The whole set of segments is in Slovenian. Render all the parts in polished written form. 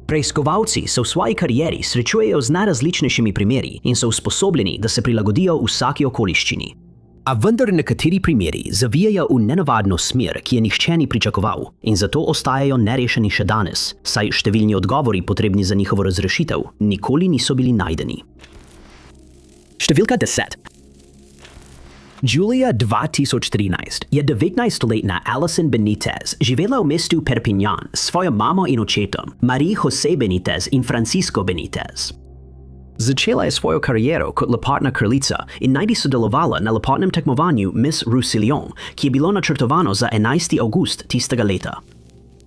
Preiskovalci se v svoji karieri srečujejo z najrazličnejšimi primeri in so usposobljeni, da se prilagodijo vsaki okoliščini. A vendar nekateri primeri zavijajo v nenavadno smer, ki je nihče ni pričakoval, in zato ostajajo nerešeni še danes, saj številni odgovori potrebni za njihovo razrešitev nikoli niso bili najdeni. Številka 10. Julija 2013 je 19-letna Alison Benitez živela v mestu Perpignan s svojo mamo in očetom, Marie José Benitez in Francisco Benitez. Začela je svojo kariero kot lepotna kraljica in najdi sodelovala na lepotnem tekmovanju Miss Roussillon, ki je bilo načrtovano za 11. avgust tistega leta.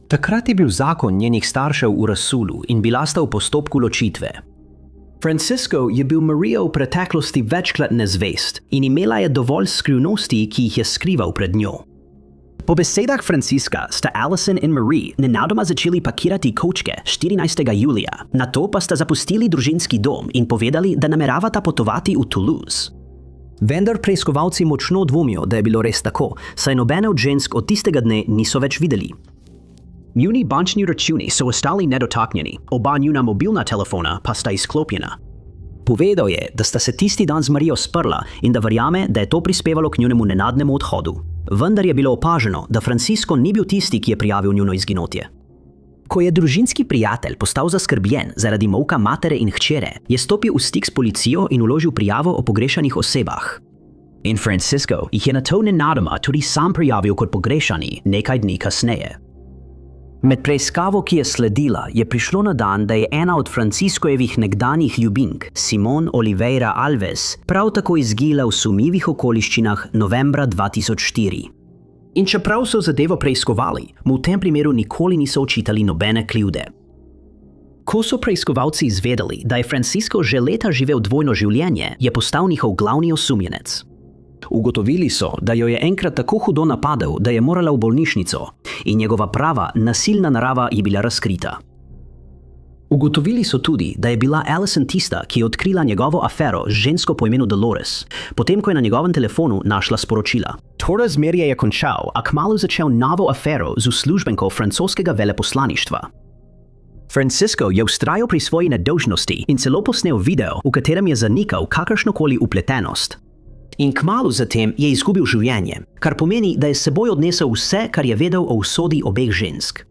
Takrat je bil zakon njenih staršev v razsulu in bila sta v postopku ločitve. Francisco je bil Mario v preteklosti večkrat nezvest in imela je dovolj skrivnosti, ki jih je skrival pred njo. Po besedah Francisca sta Alison in Marie nenadoma začeli pakirati kovčke 14. julija, nato pa sta zapustili družinski dom in povedali, da nameravata potovati v Toulouse. Vendar preiskovalci močno dvomijo, da je bilo res tako, saj nobene od žensk od tistega dne niso več videli. Njuni bančni računi so ostali nedotaknjeni, oba njuna mobilna telefona pa sta izklopljena. Povedal je, da sta se tisti dan z Marijo sprla in da verjame, da je to prispevalo k njunemu nenadnemu odhodu. Vendar je bilo opaženo, da Francisco ni bil tisti, ki je prijavil njuno izginotje. Ko je družinski prijatelj postal zaskrbljen zaradi molka matere in hčere, je stopil v stik s policijo in vložil prijavo o pogrešanih osebah. In Francisco jih je nato nenadoma tudi sam prijavil kot pogrešani nekaj dni kasneje. Med preiskavo, ki je sledila, je prišlo na dan, da je ena od Franciscojevih nekdanjih ljubink, Simone Oliveira Alves, prav tako izginila v sumljivih okoliščinah novembra 2004. In čeprav so zadevo preiskovali, mu v tem primeru nikoli niso očitali nobene krivde. Ko so preiskovalci izvedeli, da je Francisco že leta živel dvojno življenje, je postal njihov glavni osumljenec. Ugotovili so, da jo je enkrat tako hudo napadel, da je morala v bolnišnico in njegova prava, nasilna narava je bila razkrita. Ugotovili so tudi, da je bila Alison tista, ki je odkrila njegovo afero z žensko po imenu Dolores, potem ko je na njegovem telefonu našla sporočila. To razmerje je končal, a kmalu začel novo afero z uslužbenko francoskega veleposlaništva. Francisco je vztrajal pri svoji nedolžnosti in celo posnel video, v katerem je zanikal kakršnokoli vpletenost. In kmalu zatem je izgubil življenje, kar pomeni, da je s seboj odnesel vse, kar je vedel o usodi obeh žensk.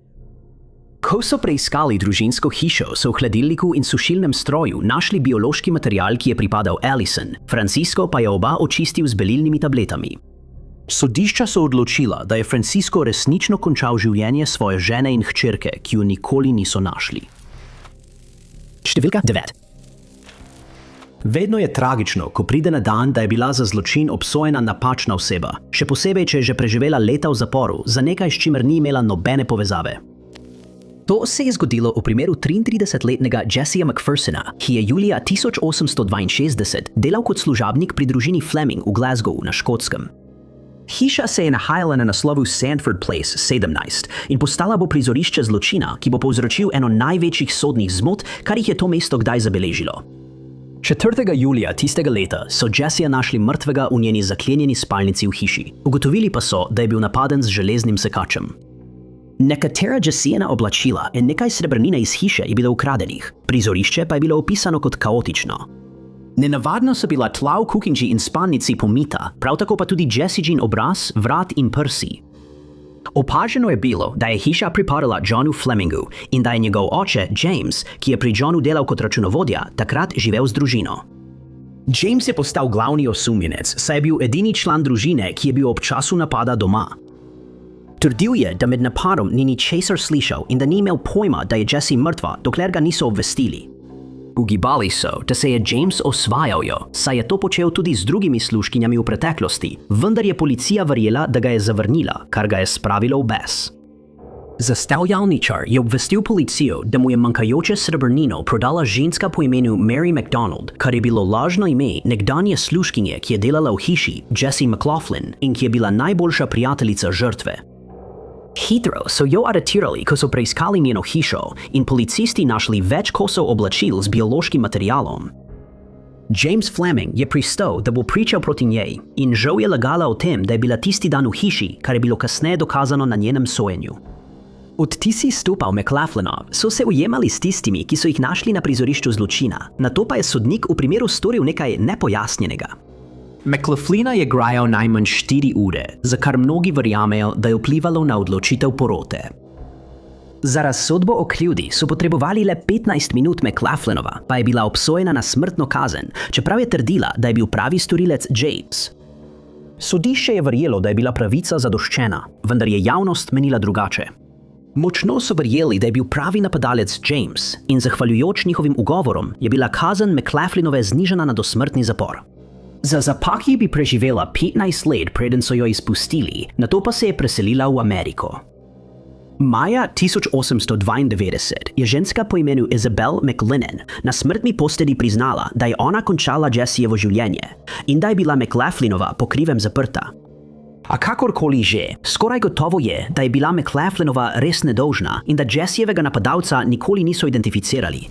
Ko so preiskali družinsko hišo, so v hladilniku in sušilnem stroju našli biološki material, ki je pripadal Alison, Francisco pa je oba očistil z belilnimi tabletami. Sodišča so odločila, da je Francisco resnično končal življenje svoje žene in hčerke, ki jo nikoli niso našli. Številka 9. Vedno je tragično, ko pride na dan, da je bila za zločin obsojena napačna oseba, še posebej, če je že preživela leta v zaporu za nekaj, s čimer ni imela nobene povezave. To se je zgodilo v primeru 33-letnega Jessea McPhersona, ki je julija 1862 delal kot služabnik pri družini Fleming v Glasgowu na Škotskem. Hiša se je nahajala na naslovu Sandford Place 17 in postala bo prizorišče zločina, ki bo povzročil eno največjih sodnih zmot, kar jih je to mesto kdaj zabeležilo. 4. julija tistega leta so Jessea našli mrtvega v njeni zaklenjeni spalnici v hiši. Ugotovili pa so, da je bil napaden z železnim sekačem. Nekatera Jessejina oblačila in nekaj srebrnine iz hiše je bilo ukradenih, prizorišče pa je bilo opisano kot kaotično. Nenavadno so bila tla v kuhinji in spalnici pomita, prav tako pa tudi Jessejin obraz, vrat in prsi. Opaženo je bilo, da je hiša pripadala Johnu Flemingu in da je njegov oče, James, ki je pri Johnu delal kot računovodja, takrat živel z družino. James je postal glavni osumljenec, saj je bil edini član družine, ki je bil ob času napada doma. Trdil je, da med napadom ni ničesar slišal in da ni imel pojma, da je Jessea mrtva, dokler ga niso obvestili. Ugibali so, da se je James osvajal jo, saj je to počel tudi z drugimi služkinjami v preteklosti, vendar je policija verjela, da ga je zavrnila, kar ga je spravilo v bes. Zastavljalničar je obvestil policijo, da mu je manjkajoče srebrnino prodala ženska po imenu Mary McDonald, kar je bilo lažno ime nekdanje služkinje, ki je delala v hiši, Jessie McLaughlin, in ki je bila najboljša prijateljica žrtve. Hitro so jo aretirali, ko so preiskali njeno hišo in policisti našli več kosov oblačil z biološkim materialom. James Fleming je pristal, da bo pričal proti njej in žal je lagala o tem, da je bila tisti dan v hiši, kar je bilo kasneje dokazano na njenem sojenju. Odtisi stopal McLaughlinov so se ujemali s tistimi, ki so jih našli na prizorišču zločina, nato pa je sodnik v primeru storil nekaj nepojasnjenega. McLaughlina je grajal najmanj 4 ure, za kar mnogi verjamejo, da je vplivalo na odločitev porote. Za razsodbo o krivdi so potrebovali le 15 minut, McLaughlinova pa je bila obsojena na smrtno kazen, čeprav je trdila, da je bil pravi storilec James. Sodišče je verjelo, da je bila pravica zadoščena, vendar je javnost menila drugače. Močno so verjeli, da je bil pravi napadalec James in zahvaljujoč njihovim ugovorom je bila kazen McLaughlinove znižana na dosmrtni zapor. Za zapaki bi preživela 15 let, preden so jo izpustili, nato pa se je preselila v Ameriko. Maja 1892 je ženska po imenu Isabel McLennan na smrtni postelji priznala, da je ona končala Jessejevo življenje in da je bila McLaughlinova po krivem zaprta. A kakorkoli že, skoraj gotovo je, da je bila McLaughlinova res nedolžna in da Jessejevega napadalca nikoli niso identificirali.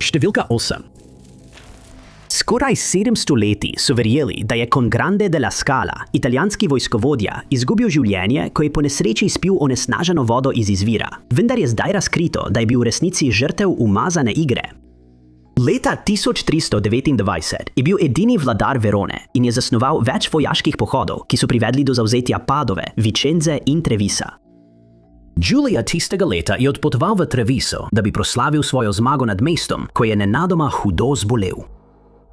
Številka 8. Skoraj 700 leti so verjeli, da je Congrande de la Scala, italijanski vojskovodja, izgubil življenje, ko je po nesreči spil onesnaženo vodo iz izvira, vendar je zdaj razkrito, da je bil v resnici žrtev umazane igre. Leta 1329 je bil edini vladar Verone in je zasnoval več vojaških pohodov, ki so privedli do zavzetja Padove, Vicence in Trevisa. Julija tistega leta je odpotoval v Treviso, da bi proslavil svojo zmago nad mestom, ko je nenadoma hudo zbolel.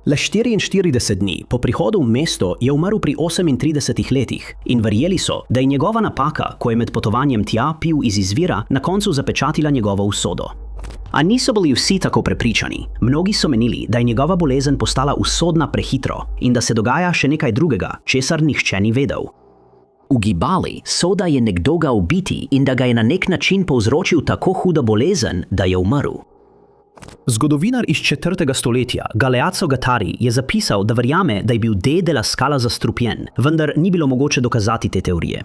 Le 44 dni po prihodu v mesto je umrl pri 38 letih in verjeli so, da je njegova napaka, ko je med potovanjem tja pil iz izvira, na koncu zapečatila njegovo usodo. A niso bili vsi tako prepričani. Mnogi so menili, da je njegova bolezen postala usodna prehitro in da se dogaja še nekaj drugega, česar nihče ni vedel. Ugibali so, da je nekdo ga ubiti in da ga je na nek način povzročil tako hudo bolezen, da je umrl. Zgodovinar iz 4. stoletja Galeazzo Gattari je zapisal, da verjame, da je bil D. de la Scala zastrupljen, vendar ni bilo mogoče dokazati te teorije.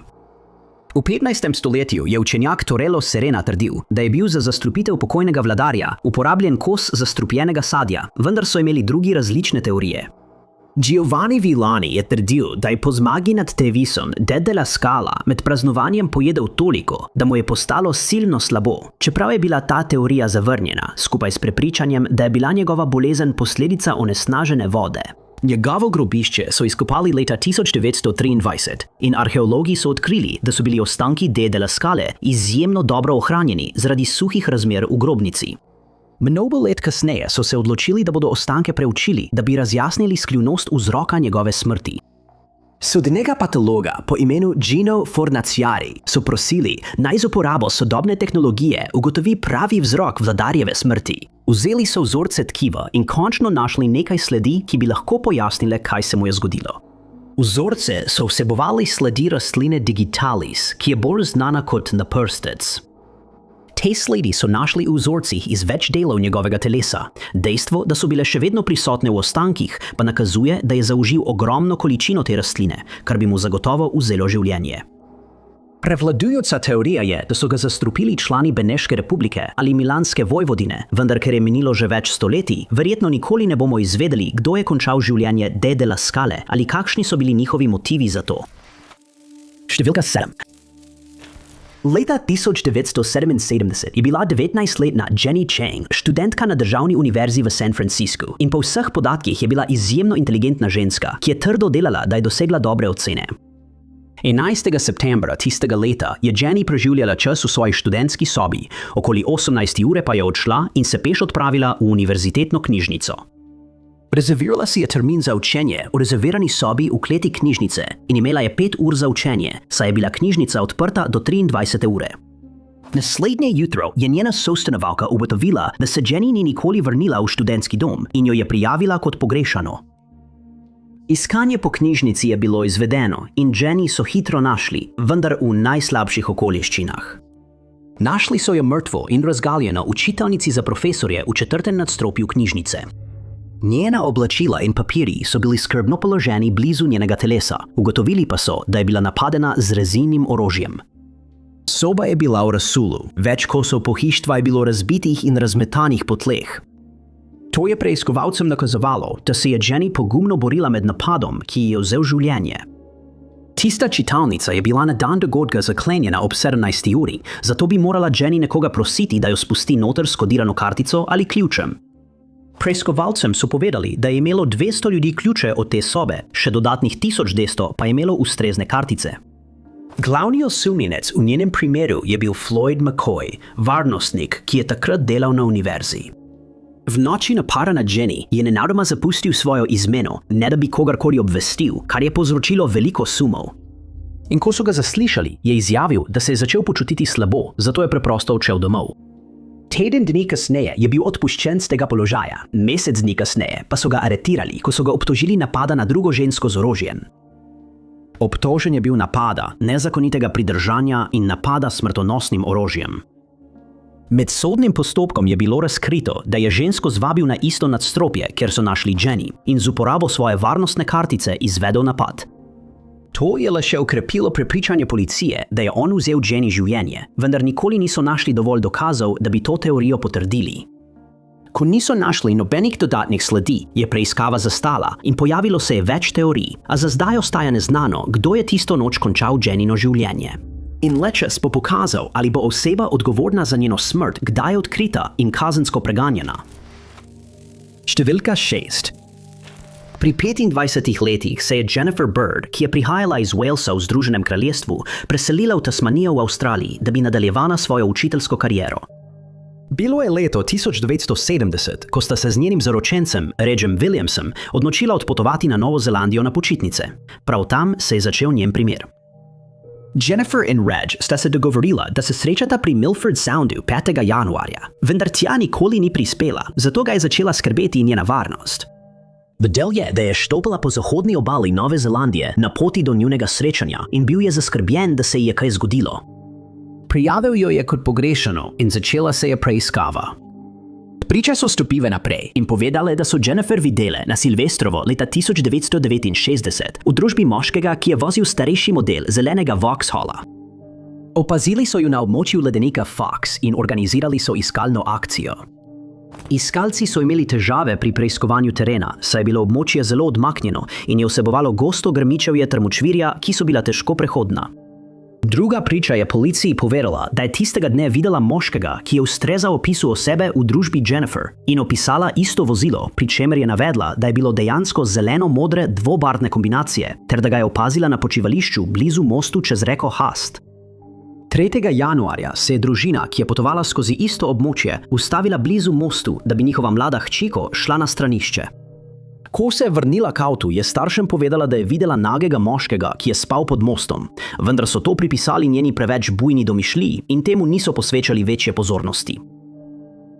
V 15. stoletju je učenjak Torello Serena trdil, da je bil za zastrupitev pokojnega vladarja uporabljen kos zastrupljenega sadja, vendar so imeli drugi različne teorije. Giovanni Villani je trdil, da je po zmagi nad Trevisom D. de la Scala med praznovanjem pojedel toliko, da mu je postalo silno slabo, čeprav je bila ta teorija zavrnjena, skupaj s prepričanjem, da je bila njegova bolezen posledica onesnažene vode. Njegovo grobišče so izkopali leta 1923 in arheologi so odkrili, da so bili ostanki D. de la Scale izjemno dobro ohranjeni zaradi suhih razmer v grobnici. Mnogo let kasneje so se odločili, da bodo ostanke preučili, da bi razjasnili skrivnost vzroka njegove smrti. Sodnega patologa po imenu Gino Fornaciari so prosili, naj z uporabo sodobne tehnologije ugotovi pravi vzrok vladarjeve smrti. Vzeli so vzorce tkiva in končno našli nekaj sledi, ki bi lahko pojasnile, kaj se mu je zgodilo. Vzorce so vsebovali sledi rastline digitalis, ki je bolj znana kot naprstec. Te sledi so našli v vzorcih iz več delov njegovega telesa. Dejstvo, da so bile še vedno prisotne v ostankih, pa nakazuje, da je zaužil ogromno količino te rastline, kar bi mu zagotovo vzelo življenje. Prevladujoča teorija je, da so ga zastrupili člani Beneške republike ali Milanske vojvodine, vendar ker je minilo že več stoletij, verjetno nikoli ne bomo izvedeli, kdo je končal življenje D. de la Scale ali kakšni so bili njihovi motivi za to. Številka 7. Leta 1977 je bila 19-letna Jenny Chang študentka na državni univerzi v San Franciscu in po vseh podatkih je bila izjemno inteligentna ženska, ki je trdo delala, da je dosegla dobre ocene. 11. septembra tistega leta je Jenny preživljala čas v svoji študentski sobi, okoli 18. ure pa je odšla in se peš odpravila v univerzitetno knjižnico. Rezervirala si je termin za učenje v rezervirani sobi v kleti knjižnice in imela je 5 ur za učenje, saj je bila knjižnica odprta do 23. ure. Naslednje jutro je njena sostanovalka ugotovila, da se Jenny ni nikoli vrnila v študentski dom in jo je prijavila kot pogrešano. Iskanje po knjižnici je bilo izvedeno in Jenny so hitro našli, vendar v najslabših okoliščinah. Našli so jo mrtvo in razgaljeno v čitalnici za profesorje v 4. nadstropju knjižnice. Njena oblačila in papirji so bili skrbno položeni blizu njenega telesa, ugotovili pa so, da je bila napadena z rezilnim orožjem. Soba je bila v razsulu, več kosov pohištva je bilo razbitih in razmetanih po tleh. To je preiskovalcem nakazovalo, da se je Jenny pogumno borila med napadom, ki ji je vzel življenje. Tista čitalnica je bila na dan dogodka zaklenjena ob 17. uri, zato bi morala Jenny nekoga prositi, da jo spusti noter s kodirano kartico ali ključem. Preiskovalcem so povedali, da je imelo 200 ljudi ključe od te sobe, še dodatnih 1200 pa je imelo ustrezne kartice. Glavni osumljenec v njenem primeru je bil Floyd McCoy, varnostnik, ki je takrat delal na univerzi. V noči napada na Jenny je nenadoma zapustil svojo izmeno, ne da bi kogarkoli obvestil, kar je povzročilo veliko sumov. In ko so ga zaslišali, je izjavil, da se je začel počutiti slabo, zato je preprosto odšel domov. Teden dni kasneje je bil odpuščen z tega položaja, mesec dni kasneje pa so ga aretirali, ko so ga obtožili napada na drugo žensko z orožjem. Obtožen je bil napada, nezakonitega pridržanja in napada s smrtonosnim orožjem. Med sodnim postopkom je bilo razkrito, da je žensko zvabil na isto nadstropje, kjer so našli Jenny, in z uporabo svoje varnostne kartice izvedel napad. To je le še okrepilo prepričanje policije, da je on vzel Jenny življenje, vendar nikoli niso našli dovolj dokazov, da bi to teorijo potrdili. Ko niso našli nobenih dodatnih sledi, je preiskava zastala in pojavilo se je več teorij, a za zdaj ostaja neznano, kdo je tisto noč končal Jennyno življenje. In le čas bo pokazal, ali bo oseba odgovorna za njeno smrt kdaj odkrita in kazensko preganjena. Številka 6. Pri 25 letih se je Jennifer Bird, ki je prihajala iz Walesa v Združenem kraljestvu, preselila v Tasmanijo v Avstraliji, da bi nadaljevala svojo učiteljsko kariero. Bilo je leto 1970, ko sta se z njenim zaročencem, Regem Williamsom, odločila odpotovati na Novo Zelandijo na počitnice. Prav tam se je začel njen primer. Jennifer in Reg sta se dogovorila, da se srečata pri Milford Soundu 5. januarja, vendar tja nikoli ni prispela, zato ga je začela skrbeti njena varnost. Vedel je, da je štopala po zahodni obali Nove Zelandije na poti do njunega srečanja in bil je zaskrbljen, da se ji je kaj zgodilo. Prijavil jo je kot pogrešano in začela se je preiskava. Priče so stopile naprej in povedale, da so Jennifer videle na Silvestrovo leta 1969 v družbi moškega, ki je vozil starejši model zelenega Vauxhalla. Opazili so jo na območju ledenika Fox in organizirali so iskalno akcijo. Iskalci so imeli težave pri preiskovanju terena, saj je bilo območje zelo odmaknjeno in je vsebovalo gosto grmičevje ter močvirja, ki so bila težko prehodna. Druga priča je policiji povedala, da je tistega dne videla moškega, ki je ustrezal opisu osebe v družbi Jennifer in opisala isto vozilo, pri čemer je navedla, da je bilo dejansko zeleno-modre dvobarvne kombinacije, ter da ga je opazila na počivališču blizu mostu čez reko Hast. 3. januarja se je družina, ki je potovala skozi isto območje, ustavila blizu mostu, da bi njihova mlada hčiko šla na stranišče. Ko se je vrnila k avtu, je staršem povedala, da je videla nagega moškega, ki je spal pod mostom, vendar so to pripisali njeni preveč bujni domišljiji in temu niso posvečali večje pozornosti.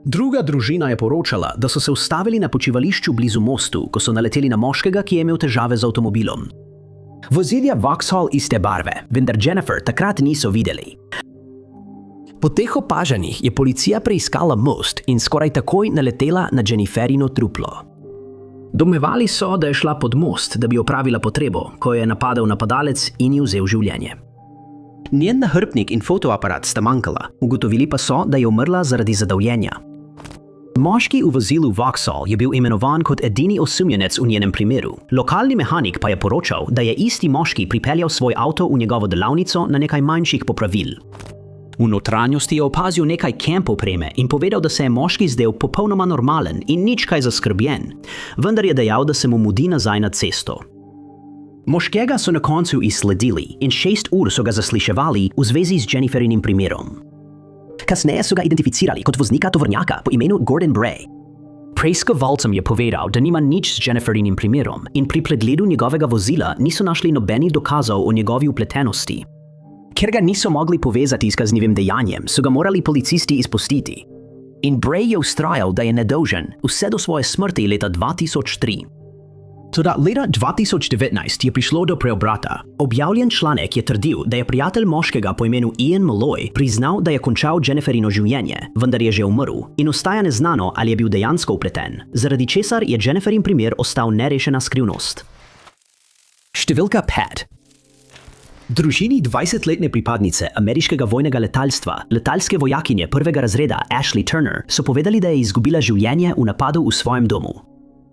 Druga družina je poročala, da so se ustavili na počivališču blizu mostu, ko so naleteli na moškega, ki je imel težave z avtomobilom. Vozil je Vauxhall iste barve, vendar Jennifer takrat niso videli. Po teh opažanjih je policija preiskala most in skoraj takoj naletela na Jenniferino truplo. Domnevali so, da je šla pod most, da bi opravila potrebo, ko je napadel napadalec in ji vzel življenje. Njen nahrbtnik in fotoaparat sta manjkala, ugotovili pa so, da je umrla zaradi zadavljenja. Moški v vozilu Vauxhall je bil imenovan kot edini osumljenec v njenem primeru. Lokalni mehanik pa je poročal, da je isti moški pripeljal svoj avto v njegovo delavnico na nekaj manjših popravil. V notranjosti je opazil nekaj kamp opreme in povedal, da se je moški zdel popolnoma normalen in nič kaj zaskrbljen, vendar je dejal, da se mu mudi nazaj na cesto. Moškega so na koncu izsledili in 6 ur so ga zasliševali v zvezi z Jenniferinim primerom. Kasneje so ga identificirali kot voznika tovornjaka po imenu Gordon Bray. Preiskovalcem je povedal, da nima nič z Jenniferinim primerom in pri pregledu njegovega vozila niso našli nobenih dokazov o njegovi vpletenosti. Ker ga niso mogli povezati s kaznivim dejanjem, so ga morali policisti izpustiti. In Bray je vztrajal, da je nedolžen vse do svoje smrti leta 2003. Toda leta 2019 je prišlo do preobrata. Objavljen članek je trdil, da je prijatelj moškega po imenu Ian Malloy priznal, da je končal Jenniferino življenje, vendar je že umrl in ostaja neznano, ali je bil dejansko vpleten, zaradi česar je Jenniferin primer ostal nerešena skrivnost. Številka 5. Družini 20-letne pripadnice ameriškega vojnega letalstva, letalske vojakinje prvega razreda Ashley Turner, so povedali, da je izgubila življenje v napadu v svojem domu.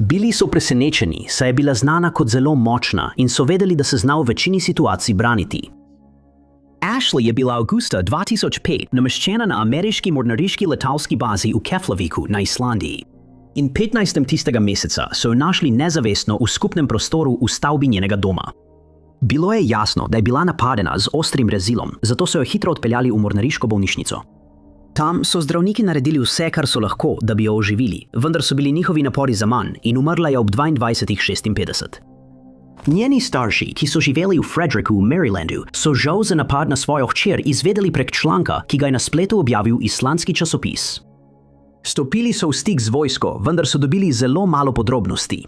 Bili so presenečeni, saj je bila znana kot zelo močna in so vedeli, da se zna v večini situacij braniti. Ashley je bila avgusta 2005 nameščena na ameriški mornariški letalski bazi v Keflaviku na Islandiji. In 15. tistega meseca so jo našli nezavestno v skupnem prostoru v stavbi njenega doma. Bilo je jasno, da je bila napadena z ostrim rezilom, zato so jo hitro odpeljali v mornariško bolnišnico. Tam so zdravniki naredili vse, kar so lahko, da bi jo oživili, vendar so bili njihovi napori zaman in umrla je ob 22:56. Njeni starši, ki so živeli v Fredericku v Marylandu, so žal za napad na svojo hčer izvedeli prek članka, ki ga je na spletu objavil islandski časopis. Stopili so v stik z vojsko, vendar so dobili zelo malo podrobnosti.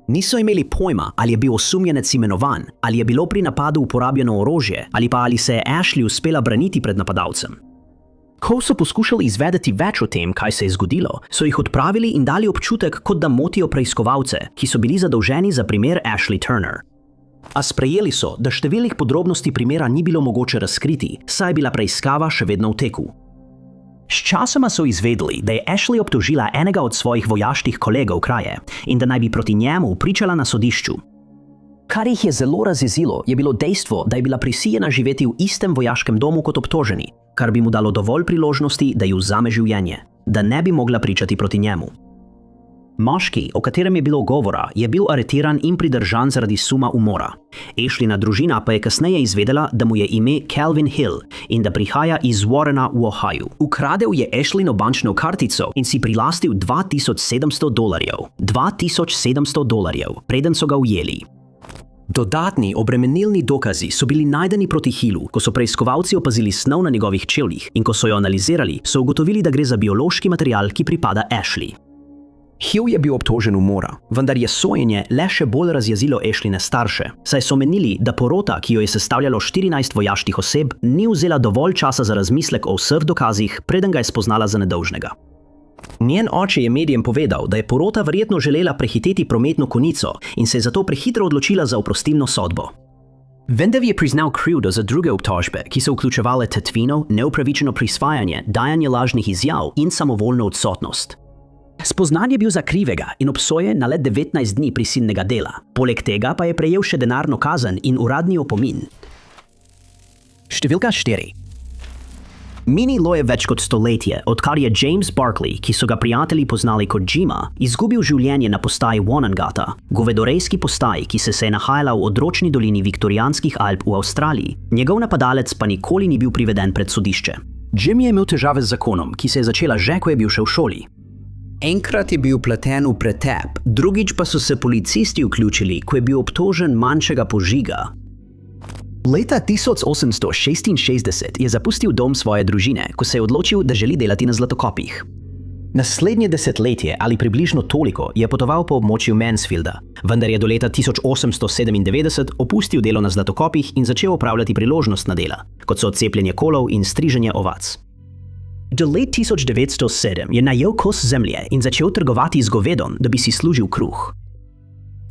Niso imeli pojma, ali je bil osumljenec imenovan, ali je bilo pri napadu uporabljeno orožje, ali pa ali se je Ashley uspela braniti pred napadalcem. Ko so poskušali izvedeti več o tem, kaj se je zgodilo, so jih odpravili in dali občutek, kot da motijo preiskovalce, ki so bili zadolženi za primer Ashley Turner. A sprejeli so, da številnih podrobnosti primera ni bilo mogoče razkriti, saj je bila preiskava še vedno v teku. Sčasoma so izvedeli, da je Ashley obtožila enega od svojih vojaških kolegov kraje in da naj bi proti njemu pričala na sodišču. Kar jih je zelo razjezilo, je bilo dejstvo, da je bila prisiljena živeti v istem vojaškem domu kot obtoženi, kar bi mu dalo dovolj priložnosti, da ji vzame življenje, da ne bi mogla pričati proti njemu. Moški, o katerem je bilo govora, je bil aretiran in pridržan zaradi suma umora. Ashleyna družina pa je kasneje izvedela, da mu je ime Calvin Hill in da prihaja iz Warrena v Ohio. Ukradel je Ashleyno bančno kartico in si prilastil $2,700. $2,700, preden so ga ujeli. Dodatni obremenilni dokazi so bili najdeni proti Hillu, ko so preiskovalci opazili snov na njegovih čevljih in ko so jo analizirali, so ugotovili, da gre za biološki material, ki pripada Ashley. Hill je bil obtožen umora, vendar je sojenje le še bolj razjezilo Ashleyne starše, saj so menili, da porota, ki jo je sestavljalo 14 vojaških oseb, ni vzela dovolj časa za razmislek o vseh dokazih, preden ga je spoznala za nedolžnega. Njen oče je medijem povedal, da je porota verjetno želela prehiteti prometno konico in se je zato prehitro odločila za oprostilno sodbo. Vendar je priznal krivdo za druge obtožbe, ki so vključevale tatvino, neupravičeno prisvajanje, dajanje lažnih izjav in samovoljno odsotnost. Spoznan je bil za krivega in obsojen na le 19 dni prisilnega dela. Poleg tega pa je prejel še denarno kazen in uradni opomin. Številka 4. Minilo je več kot stoletje, odkar je James Barkley, ki so ga prijatelji poznali kot Jima, izgubil življenje na postaji Onondaga, govedorejski postaji, ki se je nahajala v odročni dolini Viktorijanskih Alp v Avstraliji. Njegov napadalec pa nikoli ni bil priveden pred sodišče. Jim je imel težave z zakonom, ki se je začela že, ko je bil še v šoli. Enkrat je bil vpleten v pretep, drugič pa so se policisti vključili, ko je bil obtožen manjšega požiga. Leta 1866 je zapustil dom svoje družine, ko se je odločil, da želi delati na zlatokopih. Naslednje desetletje ali približno toliko je potoval po območju Mansfielda, vendar je do leta 1897 opustil delo na zlatokopih in začel opravljati priložnostna dela, kot so cepljenje kolov in striženje ovac. Do let 1907 je najel kos zemlje in začel trgovati z govedom, da bi si služil kruh.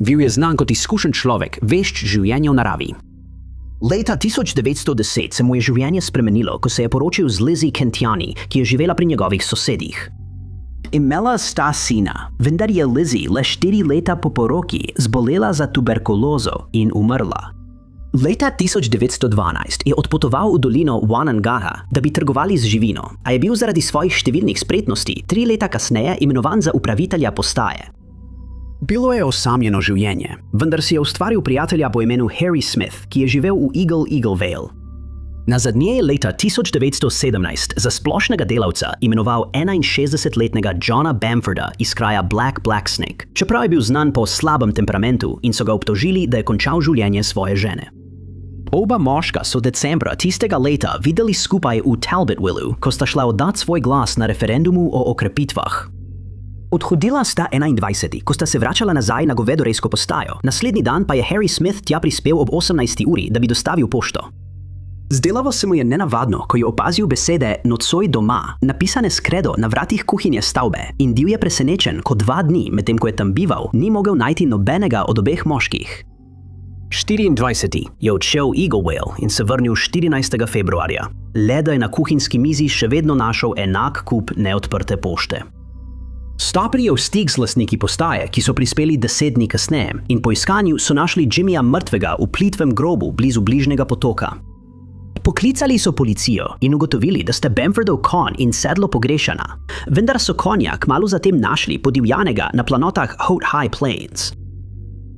Bil je znan kot izkušen človek, vešč življenja v naravi. Leta 1910 se mu je življenje spremenilo, ko se je poročil z Lizzie Kentiani, ki je živela pri njegovih sosedih. Imela sta sina, vendar je Lizzie le 4 leta po poroki zbolela za tuberkulozo in umrla. Leta 1912 je odpotoval v dolino Onondaga, da bi trgovali z živino, a je bil zaradi svojih številnih spretnosti 3 leta kasneje imenovan za upravitelja postaje. Bilo je osamljeno življenje, vendar si je ustvaril prijatelja po imenu Harry Smith, ki je živel v Eagle Vale. Nazadnje je leta 1917 za splošnega delavca imenoval 61-letnega Johna Bamforda iz kraja Black Snake, čeprav je bil znan po slabem temperamentu in so ga obtožili, da je končal življenje svoje žene. Oba moška so decembra tistega leta videli skupaj v Talbotvilleu, ko sta šla oddat svoj glas na referendumu o okrepitvah. Odhodila sta 21, ko sta se vračala nazaj na govedorejsko postajo, naslednji dan pa je Harry Smith tja prispel ob 18. uri, da bi dostavil pošto. Zdelo se mu je nenavadno, ko je opazil besede "nocoj doma" napisane s kredo na vratih kuhinje stavbe in bil je presenečen, ko 2 dni, medtem ko je tam bival, ni mogel najti nobenega od obeh moških. 24. je odšel v Eagle Vale in se vrnil 14. februarja, le da je na kuhinjski mizi še vedno našel enak kup neodprte pošte. Stopili v stik z lastniki postaje, ki so prispeli 10 dni kasneje, in po iskanju so našli Jimmyja mrtvega v plitvem grobu blizu bližnjega potoka. Poklicali so policijo in ugotovili, da sta Bamfordov konj in sedlo pogrešana, vendar so konja kmalu zatem našli podivjanega na planotah Haut High Plains.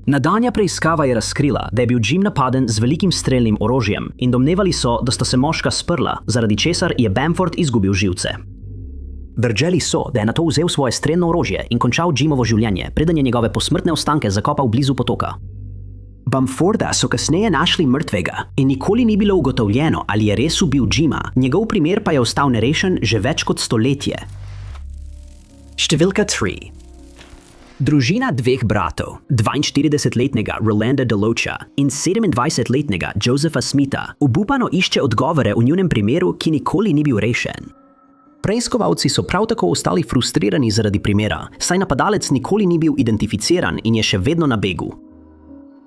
Nadaljnja preiskava je razkrila, da je bil Jim napaden z velikim strelnim orožjem in domnevali so, da sta se moška sprla, zaradi česar je Bamford izgubil živce. Držali so, da je nato vzel svoje strelno orožje in končal Jimovo življenje, preden je njegove posmrtne ostanke zakopal blizu potoka. Bamforda so kasneje našli mrtvega in nikoli ni bilo ugotovljeno, ali je res ubil Jima, njegov primer pa je ostal nerešen že več kot stoletje. Številka 3. Družina dveh bratov, 42-letnega Rolanda DeLocha in 27-letnega Josepha Smitha, obupano išče odgovore v njunem primeru, ki nikoli ni bil rešen. Preiskovalci so prav tako ostali frustrirani zaradi primera, saj napadalec nikoli ni bil identificiran in je še vedno na begu.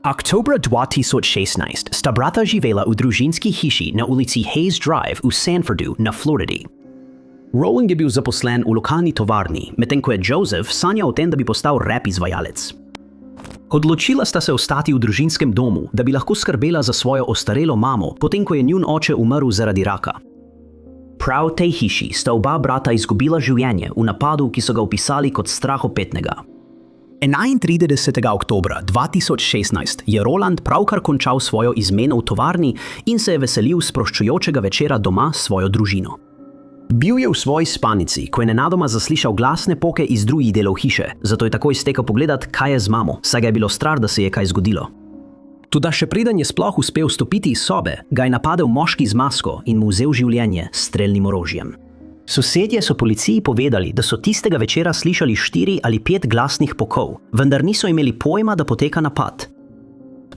Oktobra 2016 sta brata živela v družinski hiši na ulici Hayes Drive v Sanfordu na Floridi. Roland je bil zaposlen v lokalni tovarni, medtem ko je Joseph sanjal o tem, da bi postal rap izvajalec. Odločila sta se ostati v družinskem domu, da bi lahko skrbela za svojo ostarelo mamo, potem ko je njun oče umrl zaradi raka. Prav v tej hiši sta oba brata izgubila življenje v napadu, ki so ga opisali kot strahopetnega. 31. oktobra 2016 je Roland pravkar končal svojo izmeno v tovarni in se je veselil sproščujočega večera doma s svojo družino. Bil je v svoji spalnici, ko je nenadoma zaslišal glasne poke iz drugih delov hiše, zato je takoj stekel pogledat, kaj je z mamo, saj ga je bilo strah, da se je kaj zgodilo. Toda še preden je sploh uspel stopiti iz sobe, ga je napadel moški z masko in mu vzel življenje s strelnim orožjem. Sosedje so policiji povedali, da so tistega večera slišali 4 ali 5 glasnih pokov, vendar niso imeli pojma, da poteka napad.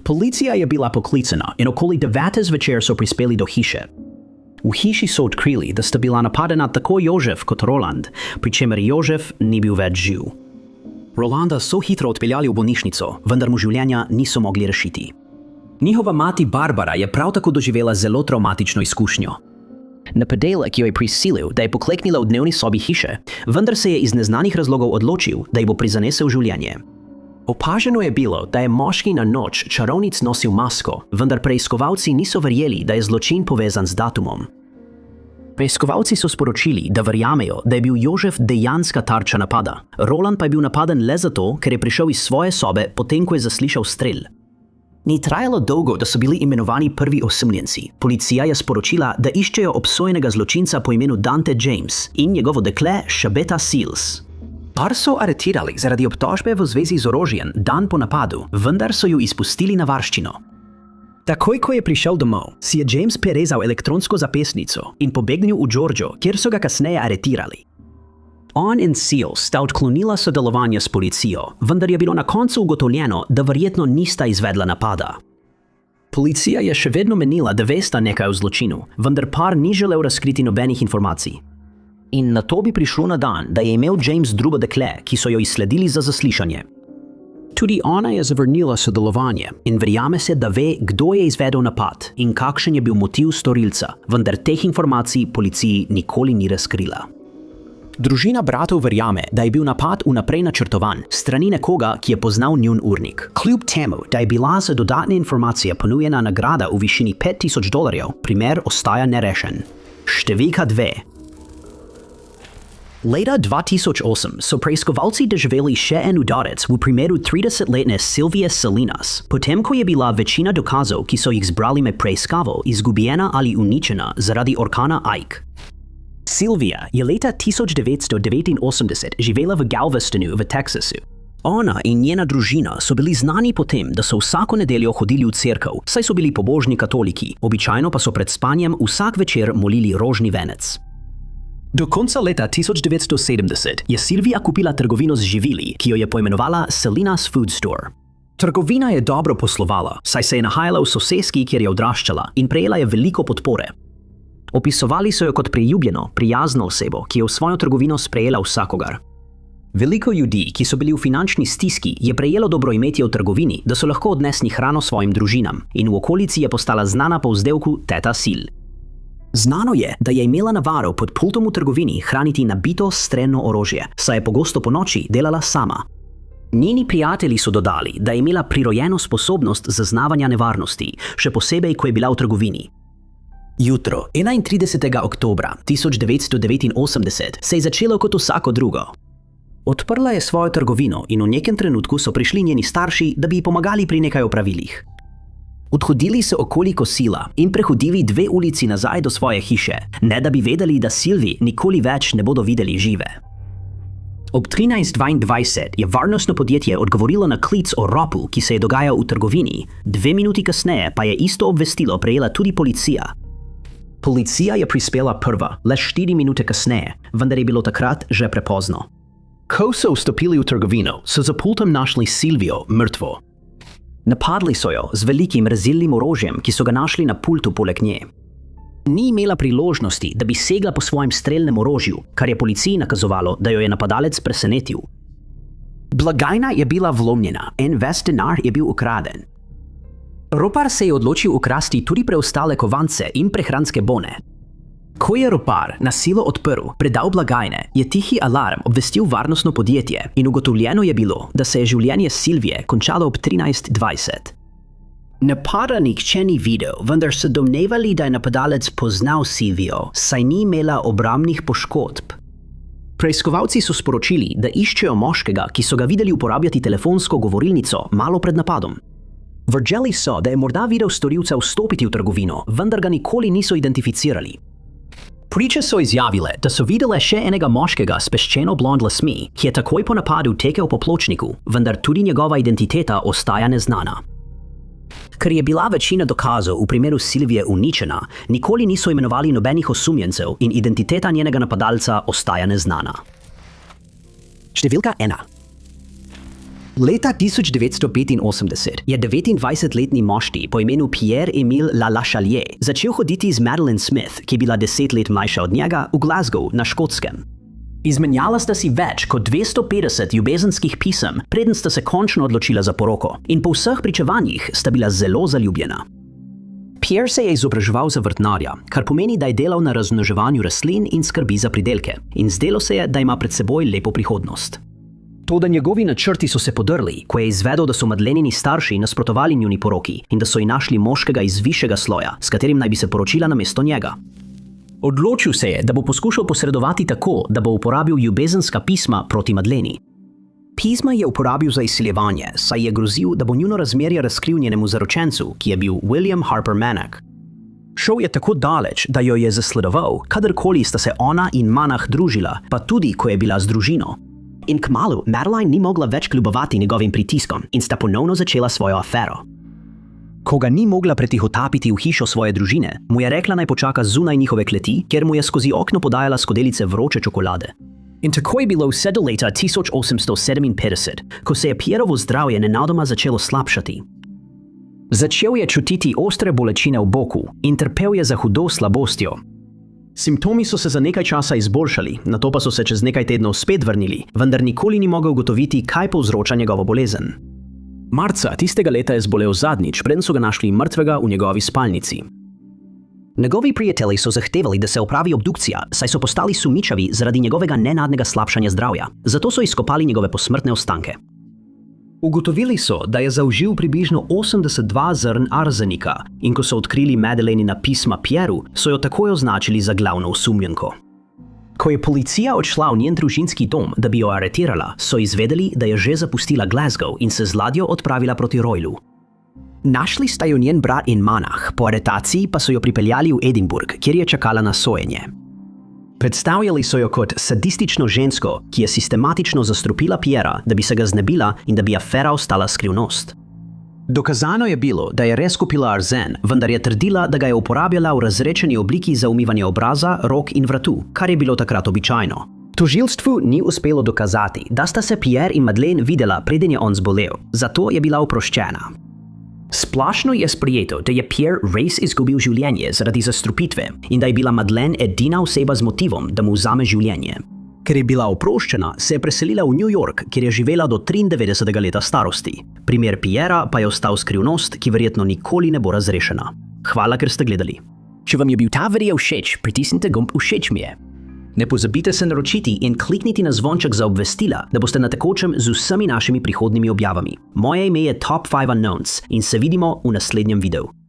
Policija je bila poklicana in okoli 9. zvečer so prispeli do hiše. V hiši so odkrili, da sta bila napadena tako Jožef kot Roland, pri čemer Jožef ni bil več živ. Rolanda so hitro odpeljali v bolnišnico, vendar mu življenja niso mogli rešiti. Njihova mati Barbara je prav tako doživela zelo travmatično izkušnjo. Napadalec jo je prisilil, da je pokleknila v dnevni sobi hiše, vendar se je iz neznanih razlogov odločil, da ji bo prizanesel življenje. Opaženo je bilo, da je moški na noč čarovnic nosil masko, vendar preiskovalci niso verjeli, da je zločin povezan z datumom. Preiskovalci so sporočili, da verjamejo, da je bil Jožef dejanska tarča napada. Roland pa je bil napaden le zato, ker je prišel iz svoje sobe, potem ko je zaslišal strel. Ni trajalo dolgo, da so bili imenovani prvi osumljenci. Policija je sporočila, da iščejo obsojenega zločinca po imenu Dante James in njegovo dekle Shabeta Seals. Par so aretirali zaradi obtožbe v zvezi z orožjem dan po napadu, vendar so ju izpustili na varščino. Takoj, ko je prišel domov, si je James prerezal elektronsko zapestnico in pobegnil v Georgio, kjer so ga kasneje aretirali. On in Seals sta odklonila sodelovanje s policijo, vendar je bilo na koncu ugotovljeno, da verjetno nista izvedla napada. Policija je še vedno menila, da vesta nekaj o zločinu, vendar par ni želel razkriti nobenih informacij. In na to bi prišlo na dan, da je imel James drugo dekle, ki so jo izsledili za zaslišanje. Tudi ona je zavrnila sodelovanje in verjame se, da ve, kdo je izvedel napad in kakšen je bil motiv storilca, vendar teh informacij policiji nikoli ni razkrila. Družina bratov verjame, da je bil napad vnaprej načrtovan strani nekoga, ki je poznal njun urnik. Kljub temu, da je bila za dodatne informacije ponujena nagrada v višini $5,000, primer ostaja nerešen. Številka 2. Leta 2008 so preiskovalci doživeli še en udarec v primeru 30-letne Sylvie Salinas, potem ko je bila večina dokazov, ki so jih zbrali med preiskavo, izgubljena ali uničena zaradi orkana Ike. Sylvia je leta 1989 živela v Galvestonu v Teksasu. Ona in njena družina so bili znani po tem, da so vsako nedeljo hodili v cerkev, saj so bili pobožni katoliki, običajno pa so pred spanjem vsak večer molili rožni venec. Do konca leta 1970 je Sylvia kupila trgovino z živili, ki jo je poimenovala Salinas Food Store. Trgovina je dobro poslovala, saj se je nahajala v soseski, kjer je odraščala in prejela je veliko podpore. Opisovali so jo kot priljubljeno, prijazno osebo, ki je v svojo trgovino sprejela vsakogar. Veliko ljudi, ki so bili v finančni stiski, je prejelo dobroimetje v trgovini, da so lahko odnesli hrano svojim družinam in v okolici je postala znana po vzdevku Teta Sil. Znano je, da je imela navaro pod pultom v trgovini hraniti nabito strelno orožje, saj je pogosto ponoči delala sama. Njeni prijatelji so dodali, da je imela prirojeno sposobnost zaznavanja nevarnosti, še posebej, ko je bila v trgovini. Jutro 31. oktobra 1989 se je začelo kot vsako drugo. Odprla je svojo trgovino in v nekem trenutku so prišli njeni starši, da bi ji pomagali pri nekaj opravilih. Odhodili so okoli kosila in prehodili 2 ulici nazaj do svoje hiše, ne da bi vedeli, da Sylvie nikoli več ne bodo videli žive. Ob 13:22 je varnostno podjetje odgovorilo na klic o ropu, ki se je dogajal v trgovini, 2 minuti kasneje pa je isto obvestilo prejela tudi policija. Policija je prispela prva, le 4 minute kasneje, vendar je bilo takrat že prepozno. Ko so vstopili v trgovino, so za pultom našli Sylvio mrtvo. Napadli so jo z velikim rezilnim orožjem, ki so ga našli na pultu poleg nje. Ni imela priložnosti, da bi segla po svojem strelnem orožju, kar je policiji nakazovalo, da jo je napadalec presenetil. Blagajna je bila vlomljena, en ves denar je bil ukraden. Ropar se je odločil ukrasti tudi preostale kovance in prehranske bone. Ko je ropar na silo odprl predal blagajne, je tihi alarm obvestil varnostno podjetje in ugotovljeno je bilo, da se je življenje Sylvie končalo ob 13:20. Napada nihče ni videl, vendar so domnevali, da je napadalec poznal Sylvio, saj ni imela obrambnih poškodb. Preiskovalci so sporočili, da iščejo moškega, ki so ga videli uporabljati telefonsko govorilnico malo pred napadom. Vrđeli so, da je morda videl storilca vstopiti v trgovino, vendar ga nikoli niso identificirali. Priče so izjavile, da so videle še enega moškega s peščeno blond lasmi, ki je takoj po napadu tekel po pločniku, vendar tudi njegova identiteta ostaja neznana. Ker je bila večina dokazov v primeru Sylvie uničena, nikoli niso imenovali nobenih osumljencev in identiteta njenega napadalca ostaja neznana. Številka 1. Leta 1985 je 29-letni mošti po imenu Pierre-Emile Lalachalier začel hoditi z Madeleine Smith, ki je bila 10 let mlajša od njega, v Glasgow na Škotskem. Izmenjala sta si več kot 250 ljubezenskih pisem, preden sta se končno odločila za poroko, in po vseh pričevanjih sta bila zelo zaljubljena. Pierre se je izobraževal za vrtnarja, kar pomeni, da je delal na razmnoževanju rastlin in skrbi za pridelke, in zdelo se je, da ima pred seboj lepo prihodnost. Toda njegovi načrti so se podrli, ko je izvedel, da so Madelenini starši nasprotovali njuni poroki in da so ji našli moškega iz višjega sloja, s katerim naj bi se poročila namesto njega. Odločil se je, da bo poskušal posredovati tako, da bo uporabil ljubezenska pisma proti Madeleni. Pisma je uporabil za izsiljevanje, saj je grozil, da bo njuno razmerje razkril njenemu zaročencu, ki je bil William Harper Manach. Šel je tako daleč, da jo je zasledoval, kadarkoli sta se ona in Manach družila, pa tudi, ko je bila z družino. In kmalu Madeline ni mogla več kljubovati njegovim pritiskom in sta ponovno začela svojo afero. Ko ga ni mogla pretihotapiti v hišo svoje družine, mu je rekla, naj počaka zunaj njihove kleti, kjer mu je skozi okno podajala skodelice vroče čokolade. In tako je bilo vse do leta 1857, ko se je Pierrovo zdravje nenadoma začelo slabšati. Začel je čutiti ostre bolečine v boku in trpel je za hudo slabostjo. Simptomi so se za nekaj časa izboljšali, nato pa so se čez nekaj tednov spet vrnili, vendar nikoli ni mogel ugotoviti, kaj povzroča njegovo bolezen. Marca tistega leta je zbolel zadnjič, preden so ga našli mrtvega v njegovi spalnici. Njegovi prijatelji so zahtevali, da se opravi obdukcija, saj so postali sumničavi zaradi njegovega nenadnega slabšanja zdravja, zato so izkopali njegove posmrtne ostanke. Ugotovili so, da je zaužil približno 82 zrn arzenika in ko so odkrili Madelenina pisma Pierru, so jo takoj označili za glavno osumljenko. Ko je policija odšla v njen družinski dom, da bi jo aretirala, so izvedeli, da je že zapustila Glasgow in se z ladjo odpravila proti Roylu. Našli sta jo njen brat in Manach, po aretaciji pa so jo pripeljali v Edinburgh, kjer je čakala na sojenje. Predstavljali so jo kot sadistično žensko, ki je sistematično zastrupila Pierra, da bi se ga znebila in da bi afera ostala skrivnost. Dokazano je bilo, da je res kupila arzen, vendar je trdila, da ga je uporabljala v razredčeni obliki za umivanje obraza, rok in vratu, kar je bilo takrat običajno. Tožilstvu ni uspelo dokazati, da sta se Pierre in Madeleine videla, preden je on zbolel, zato je bila oproščena. Splošno je sprejeto, da je Pierre res izgubil življenje zaradi zastrupitve in da je bila Madeleine edina oseba z motivom, da mu vzame življenje. Ker je bila oproščena, se je preselila v New York, kjer je živela do 93. leta starosti. Primer Pierra pa je ostal skrivnost, ki verjetno nikoli ne bo razrešena. Hvala, ker ste gledali. Če vam je bil ta video všeč, pritisnite gumb všeč mi je. Ne pozabite se naročiti in klikniti na zvonček za obvestila, da boste na tekočem z vsemi našimi prihodnjimi objavami. Moje ime je Top 5 Unknowns in se vidimo v naslednjem videu.